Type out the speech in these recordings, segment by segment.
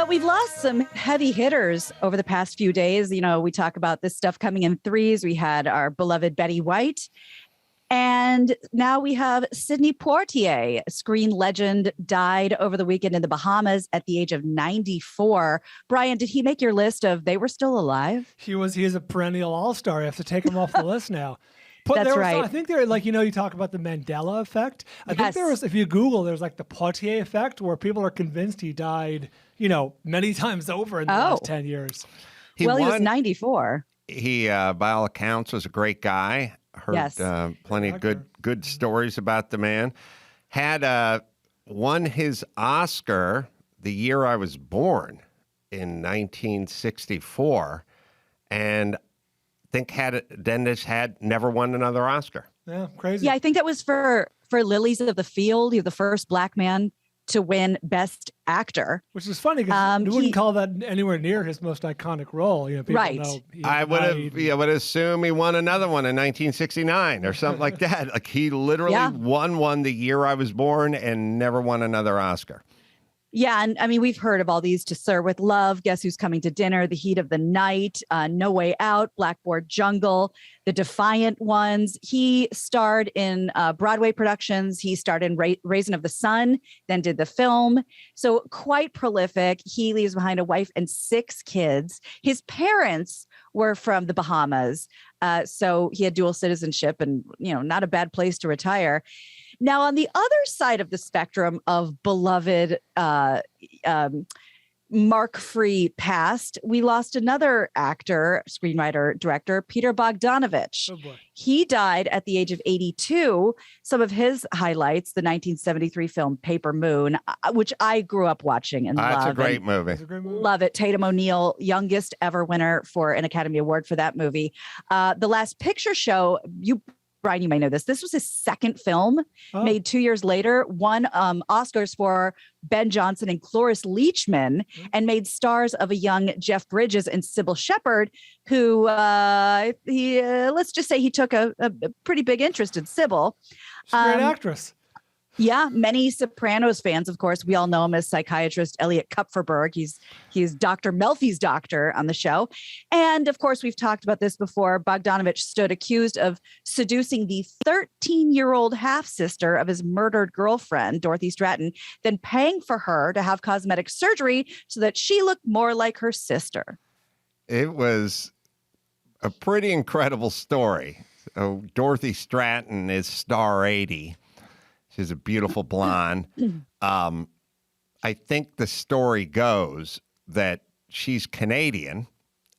But we've lost some heavy hitters over the past few days. You know, we talk about this stuff coming in threes. We had our beloved Betty White. And now we have Sidney Poitier, screen legend, died over the weekend in the Bahamas at the age of 94. Brian, did he make your list of they were still alive? He is a perennial all-star. You have to take him off the list now. That's right. I think there, like, you talk about the Mandela effect. I think there was, if you Google, there's like the Poitier effect where people are convinced he died, many times over in the last 10 years. He was 94. He, by all accounts, was a great guy. Heard plenty of good stories about the man. Had won his Oscar the year I was born in 1964, and had never won another Oscar. Yeah, crazy. Yeah, I think that was for Lilies of the Field. He was the first Black man to win Best Actor. Which is funny because you wouldn't call that anywhere near his most iconic role. People know I would assume he won another one in 1969 or something like that. Like he literally won one the year I was born and never won another Oscar. Yeah, and I mean, we've heard of all these: To Sir with Love, Guess Who's Coming to Dinner, The Heat of the Night, No Way Out, Blackboard Jungle, The Defiant Ones. He starred in Broadway productions. He starred in Raisin of the Sun, then did the film. So quite prolific. He leaves behind a wife and 6 kids. His parents were from the Bahamas. So he had dual citizenship and, not a bad place to retire. Now, on the other side of the spectrum of beloved mark-free past, we lost another actor, screenwriter, director, Peter Bogdanovich. Oh boy. He died at the age of 82. Some of his highlights, the 1973 film Paper Moon, which I grew up watching and loved. That's a great movie. Love it. Tatum O'Neal, youngest ever winner for an Academy Award for that movie. The Last Picture Show, Brian, you may know this. This was his second film, made 2 years later, won Oscars for Ben Johnson and Cloris Leachman, and made stars of a young Jeff Bridges and Sybil Shepherd, who let's just say he took a pretty big interest in Sybil. She's a great actress. Yeah, many Sopranos fans, of course. We all know him as psychiatrist Elliot Kupferberg. He's Dr. Melfi's doctor on the show. And of course, we've talked about this before. Bogdanovich stood accused of seducing the 13-year-old half-sister of his murdered girlfriend, Dorothy Stratton, then paying for her to have cosmetic surgery so that she looked more like her sister. It was a pretty incredible story. Dorothy Stratton is star 80. She's a beautiful blonde. I think the story goes that she's Canadian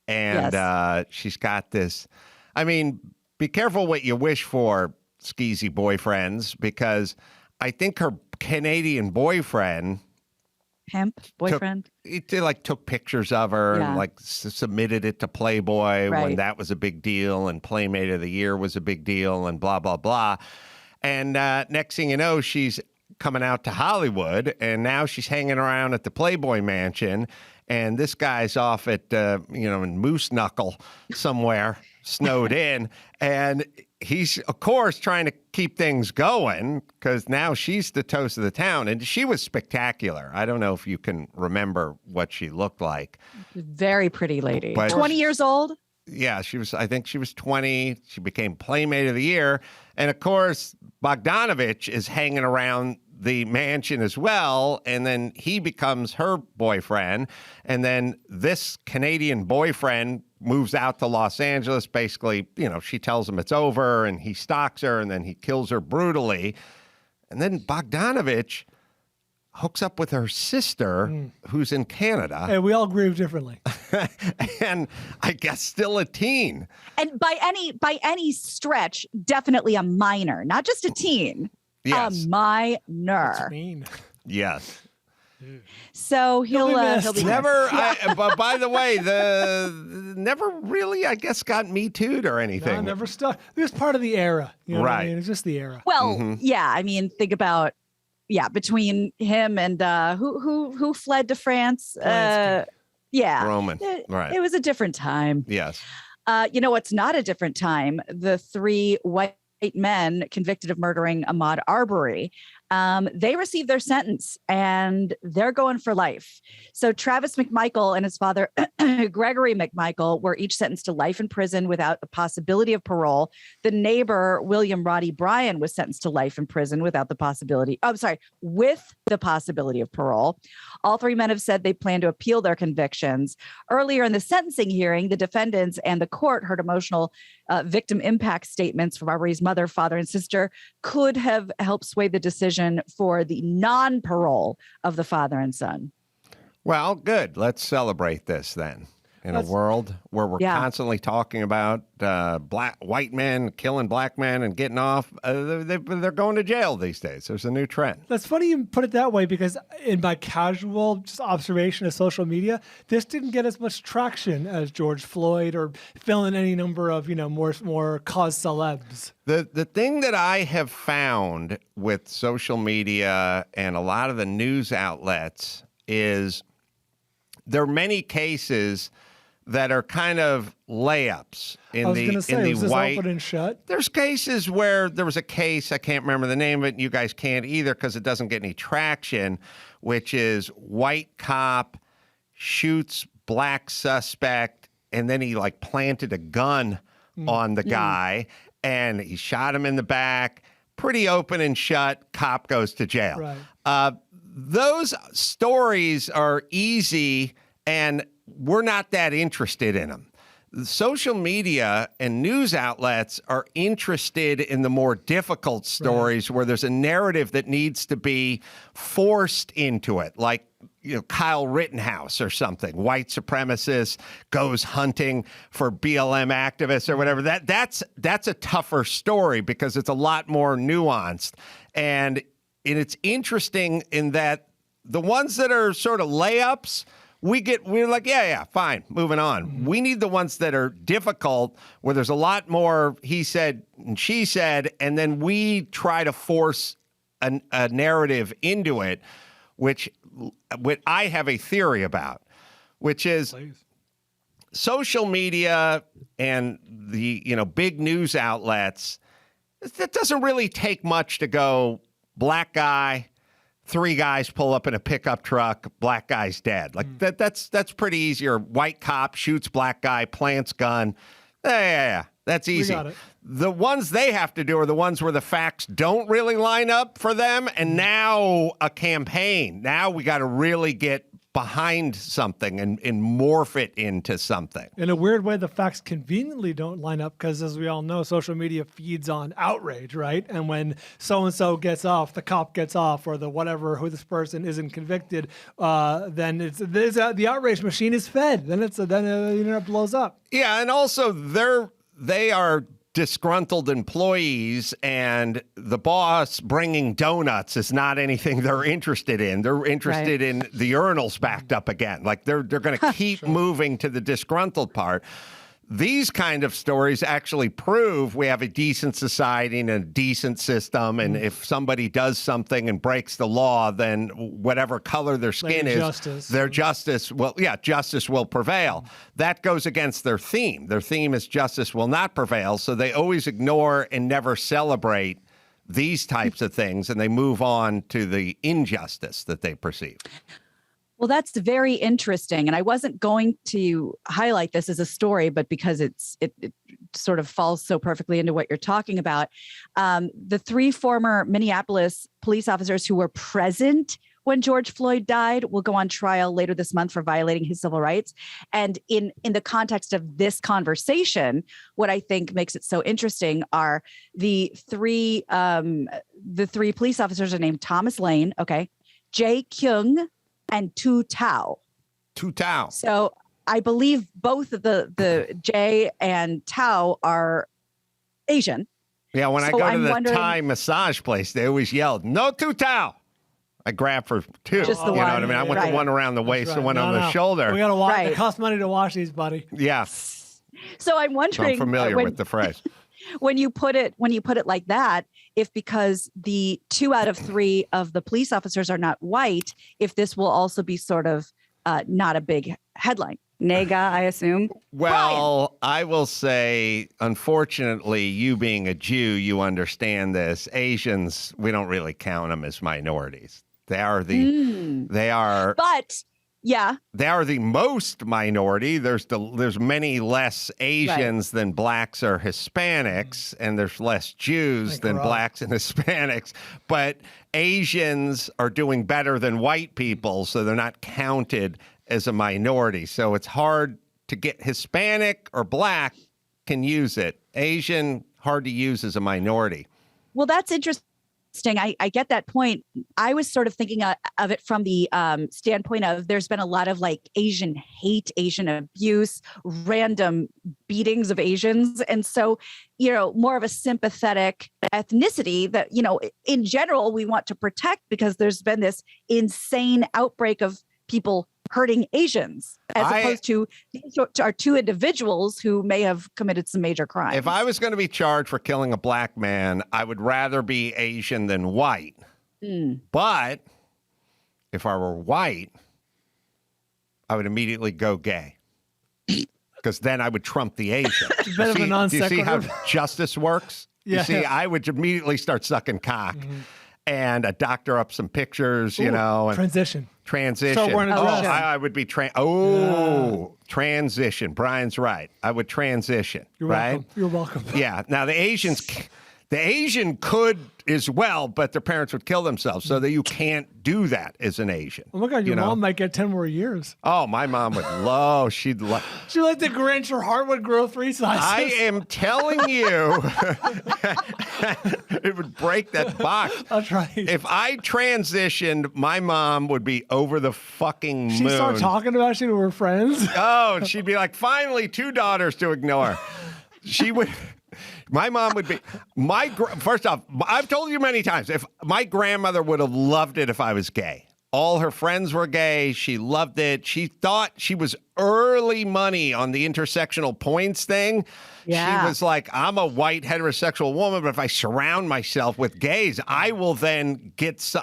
and she's got this. I mean, be careful what you wish for, skeezy boyfriends, because I think her Canadian boyfriend, took pictures of her and submitted it to Playboy when that was a big deal and Playmate of the Year was a big deal and blah, blah, blah. And next thing you know, she's coming out to Hollywood, and now she's hanging around at the Playboy Mansion, and this guy's off at, in Moose Knuckle somewhere, snowed in, and he's, of course, trying to keep things going because now she's the toast of the town, and she was spectacular. I don't know if you can remember what she looked like. Very pretty lady. But 20 years old? Yeah, I think she was 20. She became Playmate of the Year. And of course, Bogdanovich is hanging around the mansion as well. And then he becomes her boyfriend. And then this Canadian boyfriend moves out to Los Angeles. Basically, she tells him it's over and he stalks her and then he kills her brutally. And then Bogdanovich hooks up with her sister, who's in Canada. Hey, we all grieve differently. And I guess still a teen. And by any stretch, definitely a minor, not just a teen. Yes. A minor. That's mean. Yes. So he'll be never. But by the way, never really, I guess, got Me Too'd or anything. No, never stuck. It was part of the era. You know right. What I mean? It's just the era. Well, yeah. I mean, think about. Yeah, between him and who fled to France. Roman. Right. It was a different time. Yes. It's not a different time. The 3 white men convicted of murdering Ahmaud Arbery. they received their sentence and they're going for life. So Travis McMichael and his father, Gregory McMichael, were each sentenced to life in prison without the possibility of parole. The neighbor, William Roddy Bryan, was sentenced to life in prison without the possibility, with the possibility of parole. All three men have said they plan to appeal their convictions. Earlier in the sentencing hearing, the defendants and the court heard emotional victim impact statements from Arbery's mother, father, and sister could have helped sway the decision for the non-parole of the father and son. Well, good. Let's celebrate this then. In a world where we're constantly talking about white men killing black men and getting off, they're going to jail these days. There's a new trend. That's funny you put it that way, because in my casual just observation of social media, this didn't get as much traction as George Floyd or filling any number of more cause celebs. The thing that I have found with social media and a lot of the news outlets is there are many cases that are kind of layups in the white. Open and shut? There's cases where there was a case, I can't remember the name of it, and you guys can't either because it doesn't get any traction, which is white cop shoots black suspect, and then he planted a gun on the guy, and he shot him in the back. Pretty open and shut. Cop goes to jail. Right. Those stories are easy, and we're not that interested in them. The social media and news outlets are interested in the more difficult stories where there's a narrative that needs to be forced into it, like Kyle Rittenhouse or something. White supremacist goes hunting for BLM activists or whatever. That's a tougher story because it's a lot more nuanced. And it's interesting in that the ones that are sort of layups, we're like, yeah, fine, moving on. We need the ones that are difficult, where there's a lot more he said and she said, and then we try to force a narrative into it, which I have a theory about, which is social media and the big news outlets. It doesn't really take much to go black guy. 3 guys pull up in a pickup truck, black guy's dead. That's pretty easy. Or white cop shoots black guy, plants gun. Yeah, that's easy. We got it. The ones they have to do are the ones where the facts don't really line up for them. And now a campaign. Now we got to really get behind something and morph it into something. In a weird way, the facts conveniently don't line up because, as we all know, social media feeds on outrage, right? And when so-and-so gets off, the cop gets off, or who this person isn't convicted, then the outrage machine is fed. Then the internet blows up. Yeah, and also they are disgruntled employees, and the boss bringing donuts is not anything they're interested in. They're interested in the urinals backed up again. They're going to keep moving to the disgruntled part. These kind of stories actually prove we have a decent society and a decent system. And if somebody does something and breaks the law, then whatever color their skin is, their justice will prevail. That goes against their theme. Their theme is justice will not prevail. So they always ignore and never celebrate these types of things, and they move on to the injustice that they perceive. Well, that's very interesting. And I wasn't going to highlight this as a story, but because it sort of falls so perfectly into what you're talking about. The 3 former Minneapolis police officers who were present when George Floyd died will go on trial later this month for violating his civil rights. And in the context of this conversation, what I think makes it so interesting are the three police officers are named Thomas Lane, Jae Kyung, and Tu Tao. So I believe both of the Jay and Tao are Asian. Yeah, when I go to the Thai massage place, they always yelled, "No Tu Tao." I grabbed for 2. Just the one. You know what I mean? I want the one around the waist, the one on the shoulder. We got to wash. It costs money to wash these, buddy. Yeah. So I'm wondering. So I'm familiar with the phrase. When you put it like that, if because the 2 out of 3 of the police officers are not white, if this will also be sort of not a big headline. Nega, I assume. Well, I will say, unfortunately, you being a Jew, you understand this. Asians, we don't really count them as minorities. They are But yeah, they are the most minority. There's many less Asians than blacks or Hispanics, and there's less Jews than blacks and Hispanics. But Asians are doing better than white people, so they're not counted as a minority. So it's hard to get Hispanic or black can use it. Asian, hard to use as a minority. Well, that's interesting. I get that point. I was sort of thinking of it from the standpoint of there's been a lot of like Asian hate, Asian abuse, random beatings of Asians. And so, more of a sympathetic ethnicity that, in general, we want to protect because there's been this insane outbreak of people hurting Asians, as opposed to these are two individuals who may have committed some major crimes. If I was going to be charged for killing a black man, I would rather be Asian than white. But if I were white, I would immediately go gay. Because then I would trump the Asian. Do you see how justice works? Yeah. You see, I would immediately start sucking cock and doctor up some pictures, and transition. So I would be transition. Brian's right. I would transition. You're right? welcome. You're welcome. Yeah. Now the Asian could as well, but their parents would kill themselves, so that you can't do that as an Asian. Oh my God, your mom might get 10 more years. Oh, my mom would love. She'd love. She like the Grinch. Her heart would grow 3 sizes. I am telling you, it would break that box. That's right. If I transitioned, my mom would be over the fucking moon. She'd start talking about you to her friends. Oh, and she'd be like, finally, 2 daughters to ignore. She would. My mom would be first off, I've told you many times, if my grandmother would have loved it if I was gay. All her friends were gay. She loved it. She thought she was early money on the intersectional points thing. Yeah. She was like, I'm a white heterosexual woman, but if I surround myself with gays, I will then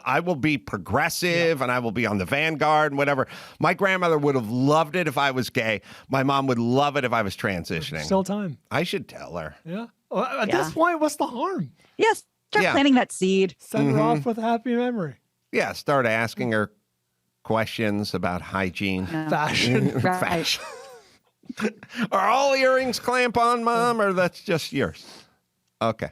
I will be progressive and I will be on the vanguard and whatever. My grandmother would have loved it if I was gay. My mom would love it if I was transitioning. Still time. I should tell her. Yeah. Well, at this point, what's the harm? Yes. Start planting that seed. Send her off with a happy memory. Yeah, start asking her questions about hygiene. Fashion. Right. Fashion. Are all earrings clamp on, Mom, or that's just yours? Okay.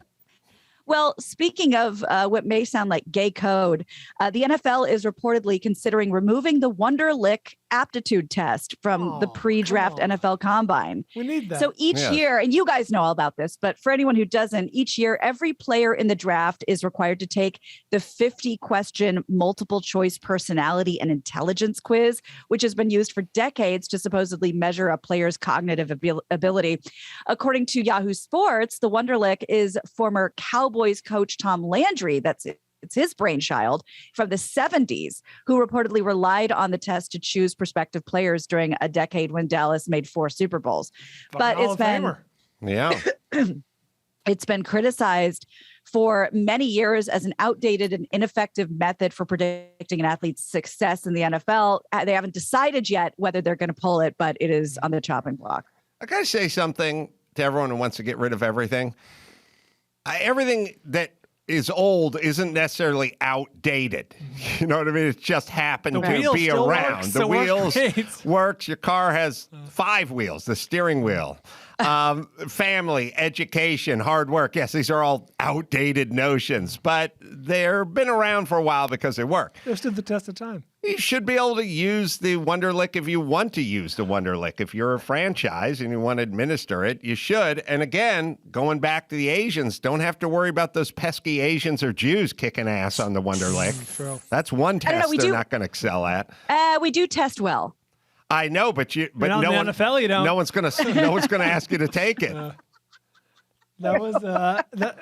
Well, speaking of what may sound like gay code, the NFL is reportedly considering removing the Wonderlic aptitude test from the pre-draft NFL Combine. We need that. So each year, and you guys know all about this, but for anyone who doesn't, each year, every player in the draft is required to take the 50-question multiple choice personality and intelligence quiz, which has been used for decades to supposedly measure a player's cognitive ability. According to Yahoo Sports, the Wonderlic is former Cowboys coach Tom Landry. It's his brainchild from the 70s, who reportedly relied on the test to choose prospective players during a decade when Dallas made 4 Super Bowls. But it's been criticized for many years as an outdated and ineffective method for predicting an athlete's success in the NFL. They haven't decided yet whether they're going to pull it, but it is on the chopping block. I got to say something to everyone who wants to get rid of everything. Everything that is old isn't necessarily outdated. You know what I mean? It's just happened to be around. The wheels works. Your car has 5 wheels, the steering wheel. Family, education, hard work. Yes, these are all outdated notions, but they've been around for a while because they work. They stood the test of time. You should be able to use the Wonderlic if you want to use the Wonderlic. If you're a franchise and you want to administer it, you should. And again, going back to the Asians, don't have to worry about those pesky Asians or Jews kicking ass on the Wonderlic. True. That's one test they're not going to excel at. We do test well. I know, but no one, NFL, you don't. No one's going to ask you to take it. That was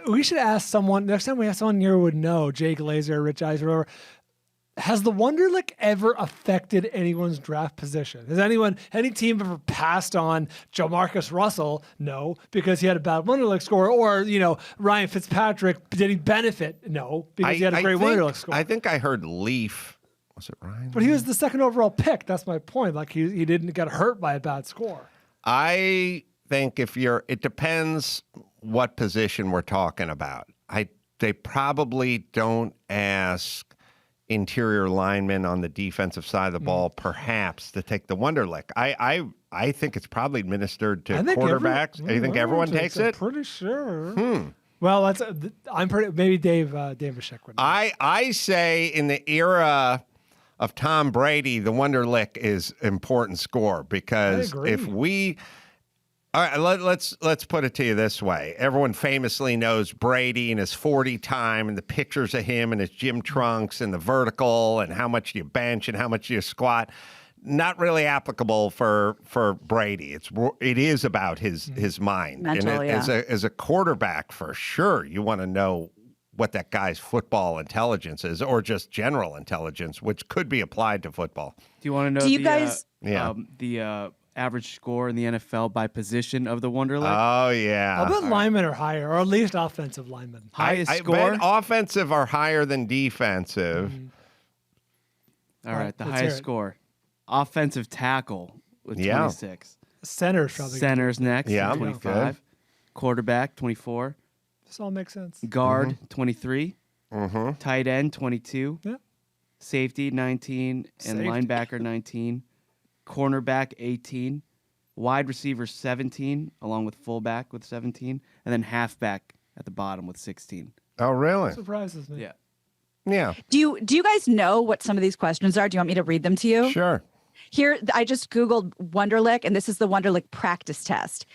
we should ask someone next time we have someone here who would know, Jay Glazer, Rich Eyes, or whatever. Has the Wonderlic ever affected anyone's draft position? Has any team ever passed on Jamarcus Russell? No, because he had a bad Wonderlic score. Or, Ryan Fitzpatrick, did he benefit? No, because he had a great Wonderlic score. I think I heard Leaf Was it Ryan? But he was the second overall pick. That's my point. Like he didn't get hurt by a bad score. I think it depends what position we're talking about. They probably don't ask interior linemen on the defensive side of the ball, perhaps, to take the Wonderlic. I think it's probably administered to quarterbacks. You think everyone takes it? I'm pretty sure. Well, maybe Dave Vashek would. I say in the era of Tom Brady, the Wonderlic is important score because if we. All right, let's put it to you this way. Everyone famously knows Brady and his 40 time and the pictures of him and his gym trunks and the vertical and how much you bench and how much you squat. Not really applicable for Brady. It is about his mind. Mental, and as a quarterback, for sure, you want to know what that guy's football intelligence is, or just general intelligence, which could be applied to football. Do you want to know? Do you guys? The average score in the NFL by position of the Wonderlic? Oh, yeah. I'll bet linemen are higher, or at least offensive linemen. Highest I score? bet offensive are higher than defensive. All right, the highest score. Offensive tackle with 26. Center's probably. Center's next, Yeah, 25. good. Quarterback, 24. This all makes sense. Guard, 23. Mm-hmm. Tight end, 22. Yeah. Safety, 19. And Safety. linebacker, 19. Cornerback, 18. Wide receiver, 17, along with fullback with 17. And then halfback at the bottom with 16. Oh, really? Surprises me. Yeah. Yeah. Do you guys know what some of these questions are? Do you want me to read them to you? Sure. Here, I just Googled Wonderlic, and this is the Wonderlic practice test.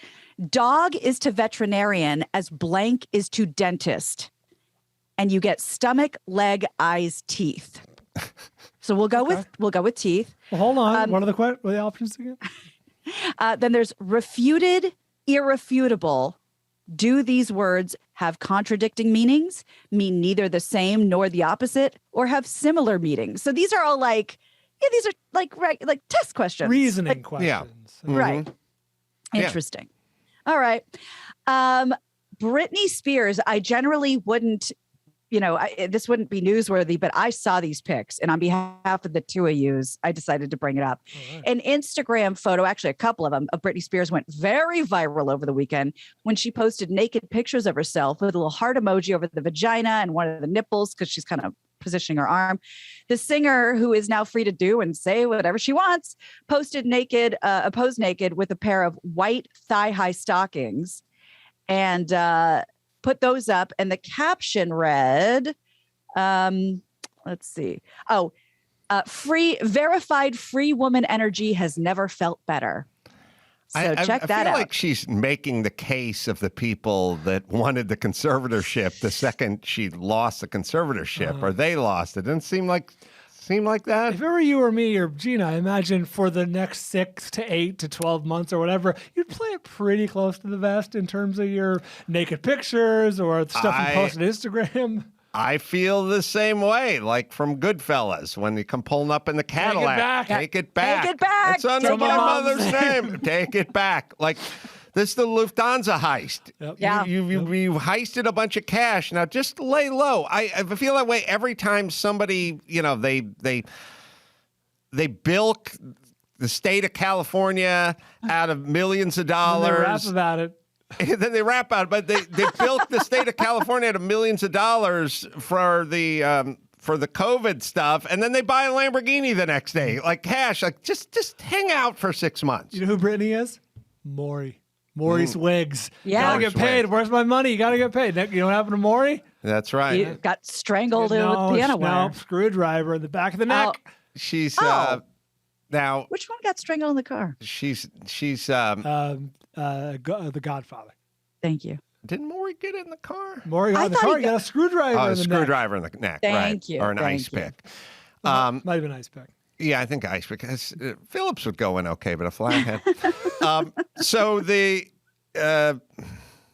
Dog is to veterinarian as blank is to dentist. And you get stomach, leg, eyes, teeth. So we'll go with teeth. Well, hold on. What are the options again? Then there's refuted, irrefutable. Do these words have contradicting meanings, mean neither the same nor the opposite, or have similar meanings? So these are all these are like test questions. Reasoning questions. Yeah. Right. Yeah. Interesting. All right. Britney Spears, I generally wouldn't, this wouldn't be newsworthy, but I saw these pics, and on behalf of the two of yous, I decided to bring it up. Right. An Instagram photo, actually a couple of them, of Britney Spears went very viral over the weekend when she posted naked pictures of herself with a little heart emoji over the vagina and one of the nipples because she's kind of positioning her arm. The singer, who is now free to do and say whatever she wants, posted naked, posed naked with a pair of white thigh-high stockings, and put those up. And the caption read, let's see. Verified free woman energy has never felt better. So check that out. I feel like she's making the case of the people that wanted the conservatorship the second she lost the conservatorship, or they lost it. Didn't seem like that. If it were you or me or Gina, I imagine for the next 6 to 8 to 12 months or whatever, you'd play it pretty close to the vest in terms of your naked pictures or stuff you post on Instagram. I feel the same way, like from Goodfellas, when you come pulling up in the Cadillac. Take it back. Take it back. It's under my mother's name. Take it back. Like, this is the Lufthansa heist. Yep. Yeah. You heisted a bunch of cash. Now, just lay low. I feel that way every time somebody, they bilk the state of California out of millions of dollars. And they rap about it. Then they rap out, but they built the state of California to millions of dollars for the COVID stuff, and then they buy a Lamborghini the next day, like cash. Like just hang out for 6 months. You know who Britney is? Maurice Wiggs. Yeah. Gotta get paid. Where's my money? You gotta get paid. You know what happened to Maury? That's right. You got strangled with piano wire. No, screwdriver in the back of the neck. She's now. Which one got strangled in the car? She's The Godfather. Thank you. Didn't Maury get in the car? Maury got in the car. He got a screwdriver in the neck. Screwdriver in the neck. Thank right. you. Or an Thank ice you. pick. Might have been ice pick. Yeah, I think ice pick. Phillips would go in okay, but a flathead. So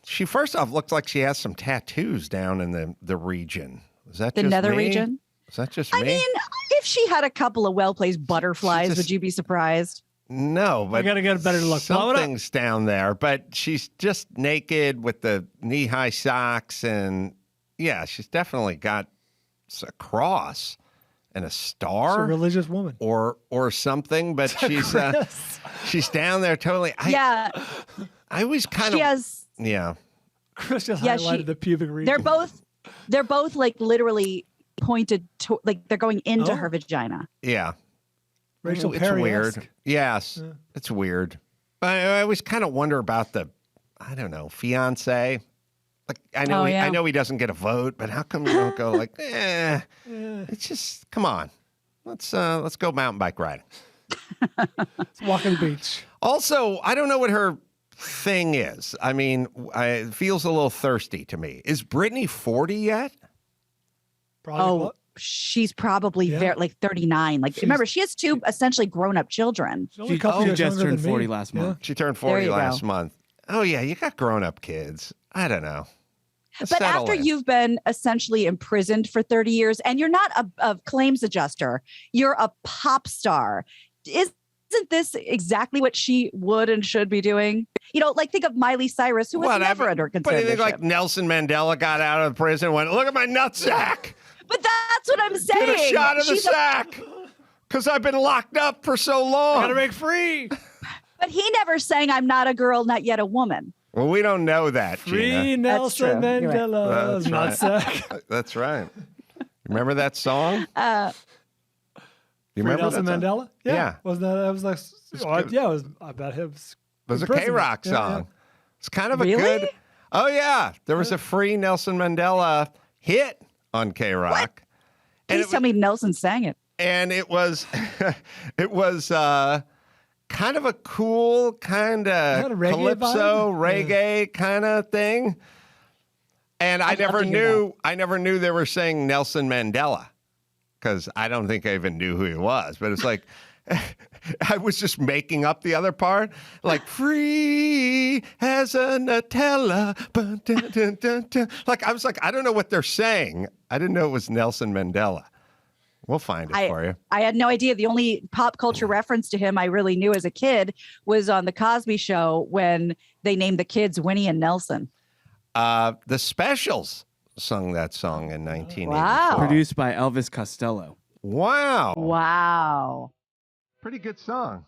she first off looked like she has some tattoos down in the region. Is that The just nether me? region? Is that just me? I mean, if she had a couple of well-placed butterflies, would you be surprised? No, but I gotta get a better look. Something's down there, but she's just naked with the knee-high socks, and yeah, she's definitely got a cross and a She's a star religious woman. or something, but she's down there totally. I always kind of Chris just Yeah, highlighted the pubic region. they're both like literally pointed to, like they're going into her vagina. Yeah. Rachel It's Perry-esque. weird. Yes. Yeah. It's weird. I always kind of wonder about the, I don't know, fiance. Like I know he doesn't get a vote, but how come you don't go like, it's just, come on. Let's go mountain bike riding. Let's walk on the beach. Also, I don't know what her thing is. I mean, it feels a little thirsty to me. Is Britney 40 yet? Probably. She's probably like 39. Like, remember, she has two essentially grown-up children. She just turned 40 last month. She turned 40 last month. Oh, yeah, you got grown-up kids. I don't know. But after you've been essentially imprisoned for 30 years, and you're not a claims adjuster, you're a pop star. Isn't this exactly what she would and should be doing? You know, like think of Miley Cyrus, who was never under conservatorship. But do you think like Nelson Mandela got out of prison and went, look at my nutsack? But that's what I'm saying. Get a shot of the sack. Because I've been locked up for so long. Gotta break free. But he never sang, I'm not a girl, not yet a woman. Well, we don't know that, Free Gina. Nelson Mandela. Right. That's right. Remember that song? You remember Nelson that Mandela? Yeah. Wasn't that? It was like, it was about him. It was a K-Rock song. Yeah. It's kind of a good. Oh yeah, there was a free Nelson Mandela hit on K-Rock. Please tell me Nelson sang it. And it was, kind of a cool kind of calypso reggae kind of thing. And I never knew they were saying Nelson Mandela, because I don't think I even knew who he was. But it's like, I was just making up the other part, like free as a Nutella. Dun, dun, dun, dun. Like I was like, I don't know what they're saying. I didn't know it was Nelson Mandela. We'll find it for you. I had no idea. The only pop culture reference to him I really knew as a kid was on the Cosby Show when they named the kids Winnie and Nelson. The Specials sung that song in 1984. Wow. Produced by Elvis Costello. Wow. Wow. Pretty good song.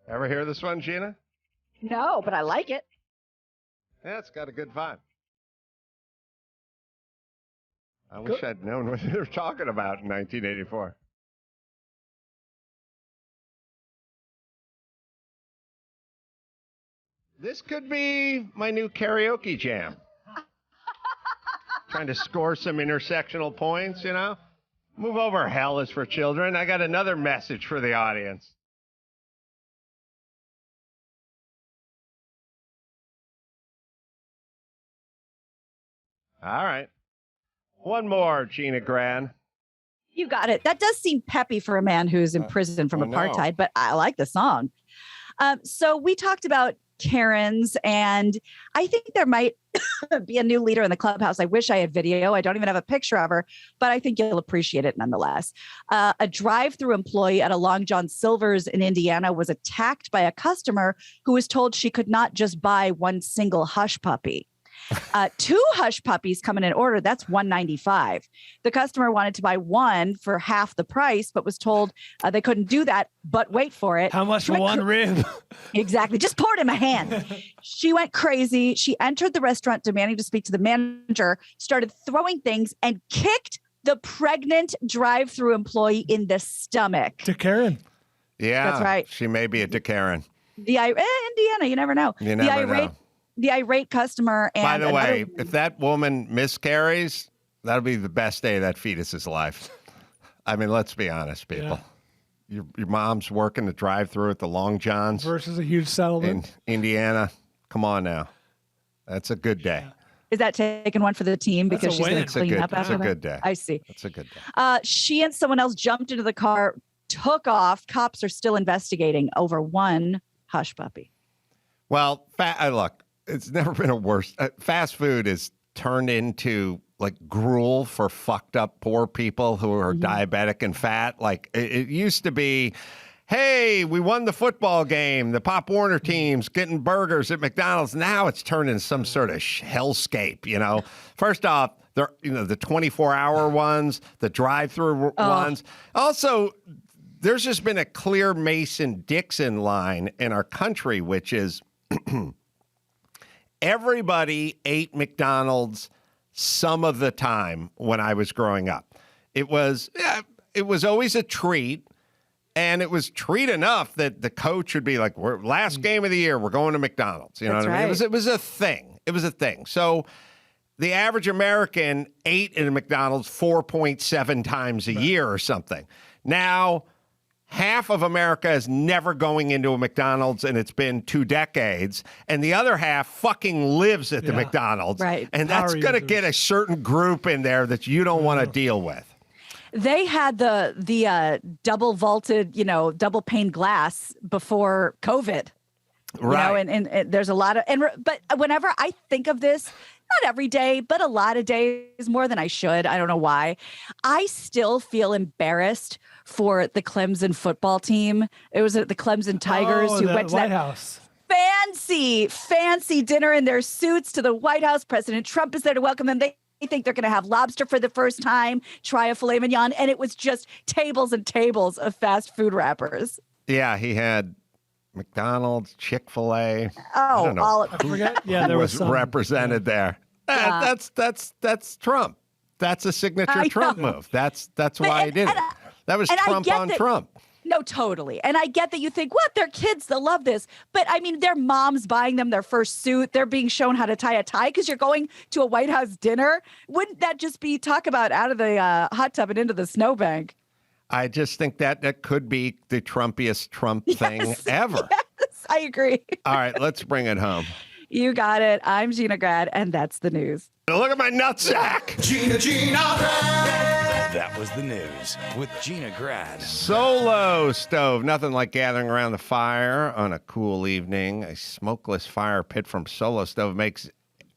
Ever hear this one, Gina? No, but I like it. Yeah, it's got a good vibe. I wish I'd known what they were talking about in 1984. This could be my new karaoke jam. Trying to score some intersectional points, you know? Move over, hell is for children. I got another message for the audience. All right. One more, Gina Gran. You got it. That does seem peppy for a man who's in prison from apartheid, but I like the song. So we talked about Karens, and I think there might be a new leader in the clubhouse. I wish I had video. I don't even have a picture of her, but I think you'll appreciate it nonetheless. A drive-through employee at a Long John Silver's in Indiana was attacked by a customer who was told she could not just buy one single hush puppy. 2 hush puppies come in an order. That's $195. The customer wanted to buy one for half the price, but was told they couldn't do that. But wait for it. How much for one rib? Exactly. Just pour it in my hand. She went crazy. She entered the restaurant demanding to speak to the manager, started throwing things, and kicked the pregnant drive-through employee in the stomach. To Karen. Yeah. That's right. She may be a Karen. Indiana, you never know. You never know. The irate customer. And by the way, if that woman miscarries, that'll be the best day of that fetus's life. I mean, let's be honest, people. Yeah. Your mom's working the drive-through at the Long Johns versus a huge settlement in Indiana. Come on now, that's a good day. Is that taking one for the team That's because a she's going win. to clean up That's after a that? good day. I see. That's a good day. She and someone else jumped into the car, took off. Cops are still investigating over one hush puppy. Well, look, it's never been a worse. Fast food is turned into like gruel for fucked up poor people who are diabetic and fat. Like it used to be, hey, we won the football game. The Pop Warner team's getting burgers at McDonald's. Now it's turned into some sort of hellscape, you know. First off, the 24-hour ones, the drive-through ones. Also, there's just been a clear Mason-Dixon line in our country, which is everybody ate McDonald's some of the time when I was growing up. It was always a treat. And it was treat enough that the coach would be like, last game of the year, we're going to McDonald's. You know what I mean? It was a thing. It was a thing. So the average American ate at a McDonald's 4.7 times a year or something. Now, half of America is never going into a McDonald's, and it's been 2 decades. And the other half fucking lives at the McDonald's. Right. And that's going to get a certain group in there that you don't want to deal with. They had the double vaulted, double pane glass before COVID. Right. And there's a lot of, but whenever I think of this, not every day, but a lot of days, more than I should. I don't know why. I still feel embarrassed for the Clemson football team. It was the Clemson Tigers who went to White that House. Fancy dinner in their suits to the White House. President Trump is there to welcome them. They think they're going to have lobster for the first time, try a filet mignon, and it was just tables and tables of fast food wrappers. Yeah, he had McDonald's, Chick-fil-A. Oh, all I forget. Yeah, there was some represented there. That's Trump. That's a signature Trump move. That's why he did it. That was Trump on Trump. No, totally. And I get that you think, what? They're kids. They'll love this. But I mean, their mom's buying them their first suit. They're being shown how to tie a tie because you're going to a White House dinner. Wouldn't that just be talk about out of the hot tub and into the snowbank? I just think that could be the Trumpiest Trump thing ever. Yes, I agree. All right, let's bring it home. You got it. I'm Gina Grad, and that's the news. Look at my nutsack. Gina Grad. That was the news with Gina Grad. Solo stove. Nothing like gathering around the fire on a cool evening. A smokeless fire pit from Solo Stove makes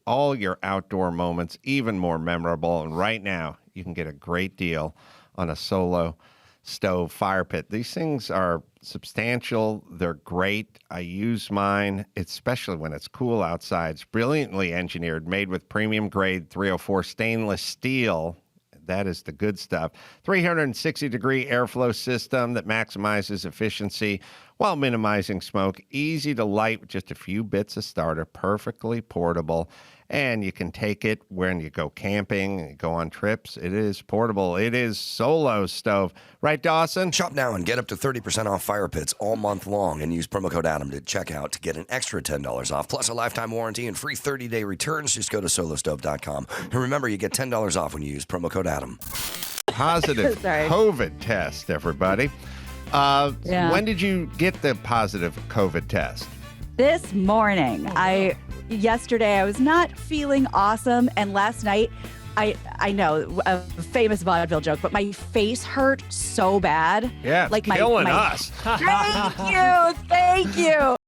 all your outdoor moments even more memorable. And right now, you can get a great deal on a Solo Stove fire pit. These things are substantial. They're great. I use mine, especially when it's cool outside. It's brilliantly engineered, made with premium grade 304 stainless steel. That is the good stuff. 360-degree airflow system that maximizes efficiency while minimizing smoke. Easy to light with just a few bits of starter. Perfectly portable. And you can take it when you go camping and go on trips. It is portable. It is Solo Stove. Right, Dawson? Shop now and get up to 30% off fire pits all month long and use promo code Adam to check out to get an extra $10 off, plus a lifetime warranty and free 30-day returns. Just go to solostove.com. And remember, you get $10 off when you use promo code Adam. Positive COVID test, everybody. When did you get the positive COVID test? This morning. Yesterday I was not feeling awesome, and last night I know a famous vaudeville joke, but my face hurt so bad. Yeah, like killing us. Thank you.